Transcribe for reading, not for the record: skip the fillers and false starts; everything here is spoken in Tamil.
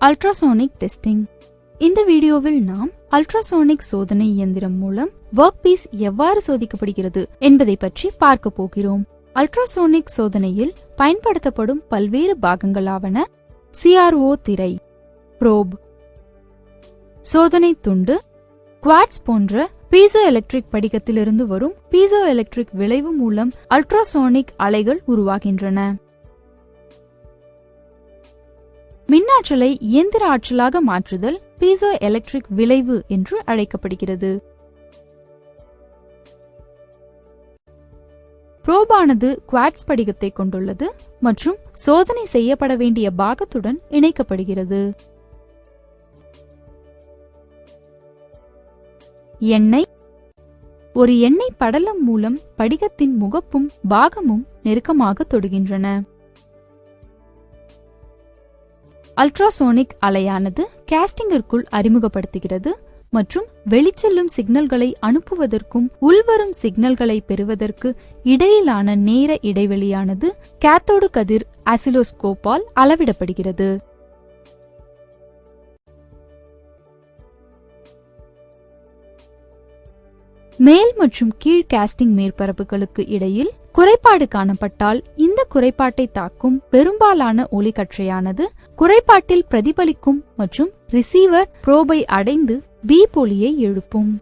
Ultrasonic testing. இந்த வீடியோவில் நாம் அல்ட்ராசோனிக் சோதனை இயந்திரம் மூலம் ஒர்க் பீஸ் எவ்வாறு சோதிக்கப்படுகிறது என்பதை பற்றி பார்க்க போகிறோம். அல்ட்ராசோனிக் சோதனையில் பயன்படுத்தப்படும் பல்வேறு பாகங்களாவன CRO திரை, ப்ரோப், சோதனை துண்டு, குவாட்ஸ் போன்ற பீசோ எலக்ட்ரிக் படிகத்திலிருந்து வரும் பீசோ எலக்ட்ரிக் விளைவு மூலம் அல்ட்ராசோனிக் அலைகள் உருவாகின்றன. மின்னாற்றலை இயந்திர ஆற்றலாக மாற்றுதல் பீசோ எலக்ட்ரிக் விளைவு என்று அழைக்கப்படுகிறது. ப்ரோபானது குவாட்ஸ் படிகத்தை கொண்டுள்ளது மற்றும் சோதனை செய்யப்பட வேண்டிய பாகத்துடன் இணைக்கப்படுகிறது. எண்ணெய் ஒரு எண்ணெய் படலம் மூலம் படிகத்தின் முகப்பும் பாகமும் நெருக்கமாக தொடுகின்றன. அல்ட்ராசோனிக் அலையானது கேஸ்டிங்கிற்குள் அறிமுகப்படுத்துகிறது மற்றும் வெளிச்செல்லும் சிக்னல்களை அனுப்புவதற்கும் உள்வரும் சிக்னல்களை பெறுவதற்கு இடையிலான நேர இடைவெளியானது கேத்தோடு கதிர் ஆசிலோஸ்கோப்பால் அளவிடப்படுகிறது. மேல் மற்றும் கீழ் கேஸ்டிங் மேற்பரப்புகளுக்கு இடையில் குறைபாடு காணப்பட்டால் இந்த குறைபாட்டை தாக்கும் பெரும்பாலான ஒளிக்கற்றையானது குறைபாட்டில் பிரதிபலிக்கும் மற்றும் ரிசீவர் ப்ரோபை அடைந்து பி ஒளியை எழுப்பும்.